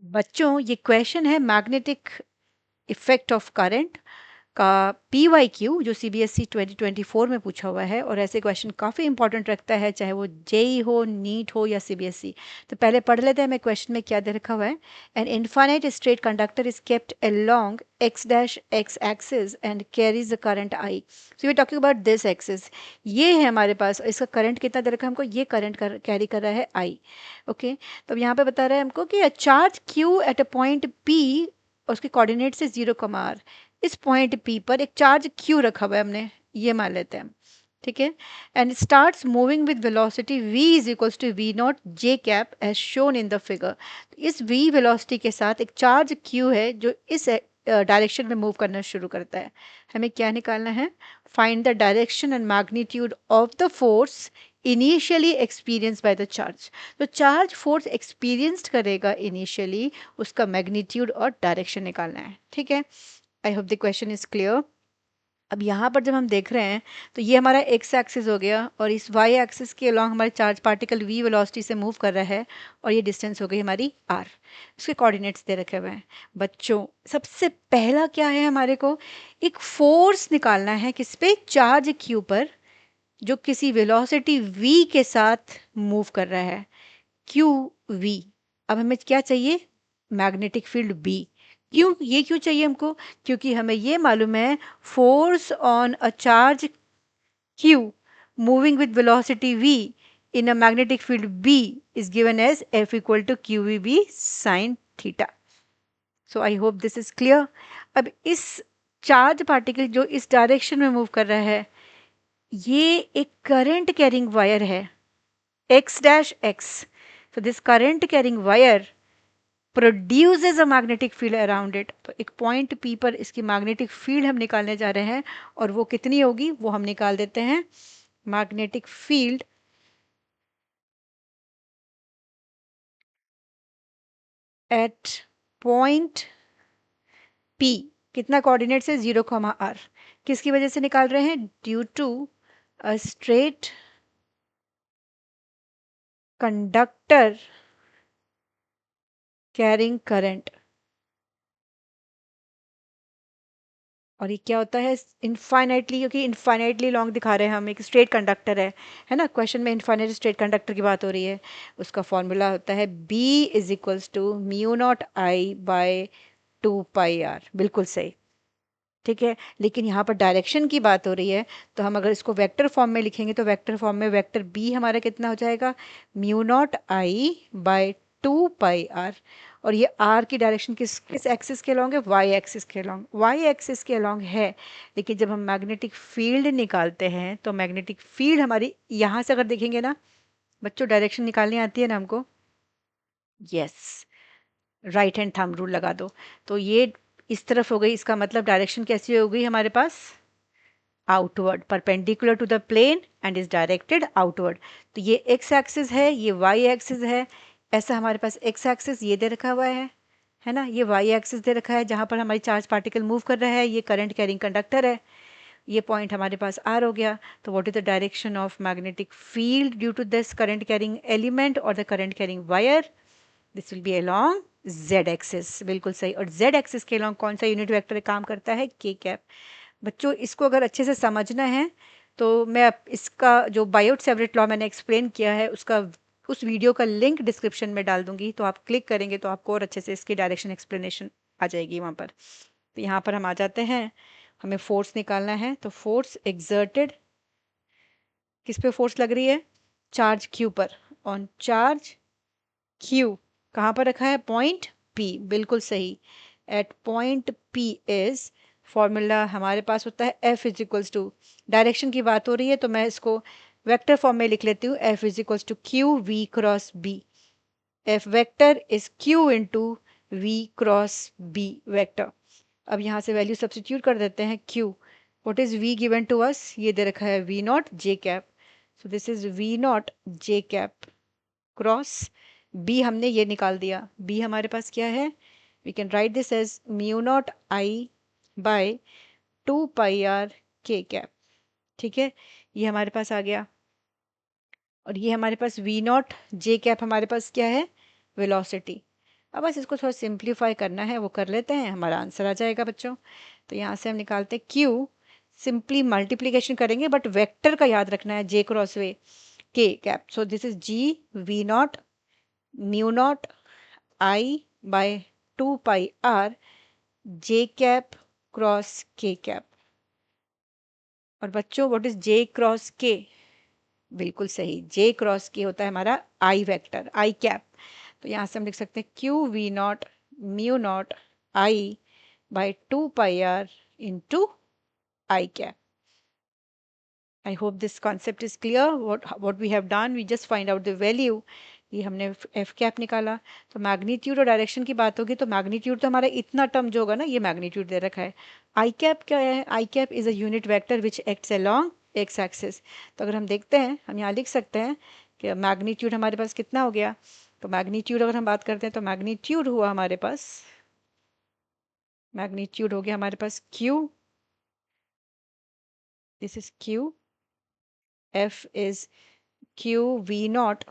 बच्चों ये क्वेश्चन है मैग्नेटिक इफेक्ट ऑफ करंट का PYQ जो CBSE 2024 में पूछा हुआ है। और ऐसे क्वेश्चन काफ़ी इंपॉर्टेंट रखता है, चाहे वो जेई हो, नीट हो या CBSE। तो पहले पढ़ लेते हैं हमें क्वेश्चन में क्या दे रखा हुआ है। An infinite straight conductor is kept along x dash x axis and carries the current I। So we talking about this axis. ये है हमारे पास, इसका करंट कितना दे रखा है हमको, ये करंट कैरी कर रहा है I। ओके, तो अब यहाँ पे बता रहा है हमको कि a charge Q at a point P, उसके कोऑर्डिनेट से 0, इस पॉइंट P पर एक चार्ज Q रखा हुआ है हमने, ये मान लेते हैं, ठीक है। And starts moving with velocity v is equals to v naught j cap as shown in the figure. इस v वेलोसिटी के साथ एक चार्ज Q है जो इस डायरेक्शन में मूव करना शुरू करता है। हमें क्या निकालना है, find the direction and magnitude of the force initially experience by the charge. तो चार्ज फोर्स एक्सपीरियंस्ड करेगा इनिशियली, उसका मैग्नीट्यूड और डायरेक्शन निकालना है, ठीक है। I hope the question is clear. अब यहाँ पर जब हम देख रहे हैं तो ये हमारा एक्स एक्सिस हो गया और इस वाई एक्सिस के अलॉन्ग हमारे चार्ज पार्टिकल v वेलोसिटी से मूव कर रहा है और ये डिस्टेंस हो गई हमारी r। इसके कोऑर्डिनेट्स दे रखे हुए हैं। बच्चों सबसे पहला क्या है, हमारे को एक फोर्स निकालना है किस पे, चार्ज q पर, जो किसी वेलोसिटी v के साथ मूव कर रहा है, क्यू वी। अब हमें क्या चाहिए, मैग्नेटिक फील्ड बी। क्यों, ये क्यों चाहिए हमको, क्योंकि हमें ये मालूम है force on a charge Q moving with velocity v in a magnetic field B is given as F equal to QVB sin theta. So I hope this is clear. अब इस चार्ज पार्टिकल जो इस direction में move कर रहा है, ये एक करंट कैरिंग वायर है x dash x. So this current carrying wire produces a magnetic field around it. तो एक पॉइंट P पर इसकी मैग्नेटिक फील्ड हम निकालने जा रहे हैं और वो कितनी होगी वो हम निकाल देते हैं। Magnetic field at point P कितना कोऑर्डिनेट से 0, r, किसकी वजह से निकाल रहे हैं, due to a straight conductor carrying current. और ये क्या होता है, इनफाइनाइटली, क्योंकि इनफाइनाइटली लॉन्ग दिखा रहे हैं हम, एक स्ट्रेट कंडक्टर है ना, क्वेश्चन में इनफाइनाइट स्ट्रेट कंडक्टर की बात हो रही है। उसका फॉर्मूला होता है B is equals to mu naught I by 2 πr। बिल्कुल सही, ठीक है। लेकिन यहाँ पर डायरेक्शन की बात हो रही है, तो हम अगर इसको वेक्टर फॉर्म में लिखेंगे तो वेक्टर फॉर्म में वेक्टर B हमारा कितना हो जाएगा, mu naught I by 2 πr। और ये r की डायरेक्शन किस एक्सिस के अलॉन्ग है, y एक्सिस के अलॉन्ग, y एक्सिस के अलॉन्ग है। लेकिन जब हम मैग्नेटिक फील्ड निकालते हैं तो मैग्नेटिक फील्ड हमारी यहाँ से अगर देखेंगे ना बच्चों, डायरेक्शन निकालनी आती है ना हमको, yes, right hand thumb rule लगा दो। तो ये इस तरफ हो गई, इसका मतलब डायरेक्शन कैसी हो गई हमारे पास, outward, perpendicular to the plane and is directed outward. तो ये एक्स एक्सिस है, ये वाई एक्सिस है। ऐसा हमारे पास एक्स एक्सिस ये दे रखा हुआ है ना, ये वाई एक्सिस दे रखा है जहाँ पर हमारी चार्ज पार्टिकल मूव कर रहा है, ये करंट कैरिंग कंडक्टर है, ये पॉइंट हमारे पास आर हो गया। तो what is the direction of magnetic field due to this current carrying element और the current carrying wire, this will be along z axis. बिल्कुल सही। और z एक्सिस के अलोंग कौन सा यूनिट वेक्टर काम करता है, k कैप। बच्चों इसको अगर अच्छे से समझना है तो मैं इसका जो बायोट सेवरेट लॉ मैंने एक्सप्लेन किया है उसका, उस वीडियो का लिंक डिस्क्रिप्शन में डाल दूंगी, तो आप क्लिक करेंगे तो आपको और अच्छे से इसकी डायरेक्शन एक्सप्लेनेशन आ जाएगी वहाँ पर। तो यहाँ पर हम आ जाते हैं, हमें फोर्स निकालना है। तो फोर्स एग्जर्टेड, किस पे फोर्स लग रही है, चार्ज क्यू पर, ऑन चार्ज क्यू कहाँ पर रखा है, पॉइंट P। बिल्कुल सही, at point P is, formula हमारे पास होता है F is equals to, direction की बात हो रही है तो मैं इसको वेक्टर फॉर्म में लिख लेती हूँ, F is equals to q v cross B. F vector is Q into v cross B vector. अब यहाँ से वैल्यू सब्सटीट्यूट कर देते हैं, Q what is V given to us, ये दे रखा है V naught J cap. So this is V naught J cap cross B, हमने ये निकाल दिया। B हमारे पास क्या है, we can write this as mu naught I by 2 πr k cap, ठीक है। ये हमारे पास आ गया। और ये हमारे पास V नॉट J कैप हमारे पास क्या है, वेलोसिटी। अब बस इसको थोड़ा सिंप्लीफाई करना है, वो कर लेते हैं, हमारा आंसर आ जाएगा बच्चों। तो यहाँ से हम निकालते हैं क्यू, सिंपली मल्टीप्लीकेशन करेंगे बट वेक्टर का याद रखना है, जे क्रॉस वे k cap. So this is जी v naught mu naught I by 2 pi r j cap cross k cap. और बच्चों व्हाट इज जे क्रॉस के? बिल्कुल सही, जे क्रॉस के होता है हमारा आई वेक्टर, आई कैप। तो यहाँ से हम लिख सकते हैं q v naught mu naught I by 2 pi r into i cap. I hope this concept is clear. What we have done, we just find out the value. ये हमने एफ कैप निकाला। तो मैग्नीट्यूड और direction की बात होगी तो magnitude तो हमारा इतना टर्म जो होगा ना, ये मैग्नीट्यूड दे रखा है। आई कैप क्या है? I cap is a unit vector which acts along x axis. तो अगर हम देखते हैं, हम यहाँ लिख सकते हैं कि मैग्नीट्यूड हमारे पास कितना हो गया। तो मैग्नीट्यूड अगर हम बात करते हैं तो मैग्नीट्यूड हुआ हमारे पास, मैग्नीट्यूड हो गया हमारे पास q, this is q, F is q v naught,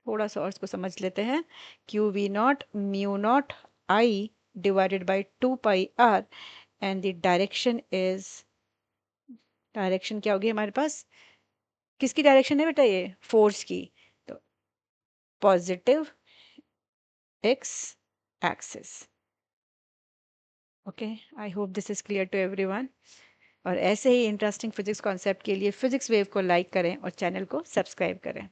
थोड़ा सा और इसको समझ लेते हैं, q v naught mu naught I divided by 2 pi r and the direction is, direction क्या होगी हमारे पास, किसकी डायरेक्शन है बेटा? ये फोर्स की। तो positive x axis. Okay, I hope this is clear to everyone. और ऐसे ही इंटरेस्टिंग फिजिक्स कॉन्सेप्ट के लिए फिजिक्स वेव को लाइक करें और चैनल को सब्सक्राइब करें।